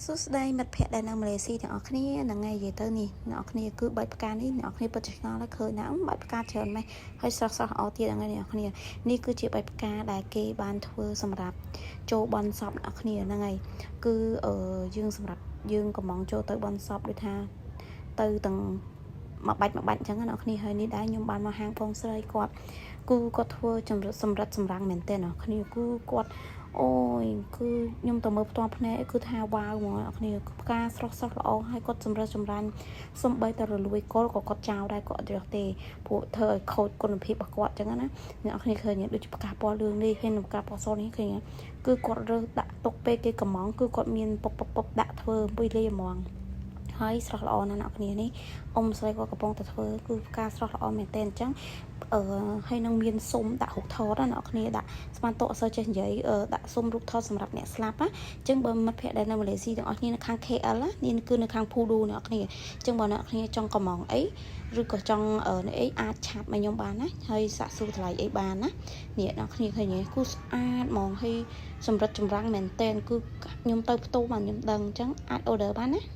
សួស្តីមិត្តភ័ក្តិដែលនៅម៉ាឡេស៊ីទាំងអស់គ្នាហ្នឹងហើយនិយាយទៅនេះអ្នកនរគ្នាគឺបាច់ផ្កានេះអ្នកនរគ្នាពិតជាឆ្ងល់ហើយឃើញណាបាច់ផ្កាច្រើនម៉េះហើយស្រស់ល្អទៀតហ្នឹងហើយអ្នកនរគ្នានេះគឺជាបាច់ផ្កាដែលគេបានធ្វើសម្រាប់ចូលបន់សពអ្នកនរគ្នាហ្នឹងហើយគឺយើងសម្រាប់យើងកំងចូលទៅបន់សពដូចថាទៅទាំងមួយបាច់អញ្ចឹងអ្នកនរគ្នាហើយនេះដែរខ្ញុំបានមកហាងបងស្រីគាត់គឺគាត់ធ្វើសម្រាប់សម្រាំងមែនតើអ្នកនរគ្នាគឺគាត់អូយគឺខ្ញុំទៅមើលផ្ទាល់ភ្នែកគឺថាវ៉ាវហ្មងអ្នកគ្នាផ្កាស្រស់ល្អហើយគាត់ចម្រាញ់សំបីតរលួយគល់ក៏គាត់ចោលដែរគាត់អត់រះទេព្រោះធ្វើឲ្យខូចគុណភាពរបស់គាត់អញ្ចឹងណាអ្នកគ្នាឃើញដូចជាផ្កាពណ៌លឿងនេះហើយនឹងផ្កាពណ៌សនេះឃើញគឺគាត់រើសដាក់ទុកពេលគេកំងគឺគាត់មានពុបដាក់ធ្វើមួយលាហ្មងហើយស្រស់ល្អណាស់អ្នកគ្នានេះអ៊ំស្រីគាត់កំពុងតែធ្វើគឺផ្កាស្រស់ល្អមែនតើអញ្ចឹងហើយនឹងមានសុំដាក់រូបថតណាអ្នកគ្នាដាក់ស្មានតោអត់សូវចេះនិយាយដាក់សុំរូបថតសម្រាប់អ្នកស្លាប់ណាអញ្ចឹងបើមិត្តភ័ក្តិដែលនៅម៉ាឡេស៊ីទាំងអស់គ្នានៅខាង KL នេះគឺនៅខាង Pudu អ្នកគ្នាអញ្ចឹងបើអ្នកគ្នាចង់កំងអីឬក៏ចង់អីអាចឆាតមកខ្ញុំបានណាហើយសាក់សួរតម្លៃអីបានណានេះអ្នកគ្នាឃើញទេគឺស្អាតហ្មងហើយសម្រិតចម្រាំងមែនតើគឺខ្ញុំទៅផ្ទុំមកខ្ញុំដឹងអញ្ចឹងអាច order បានណា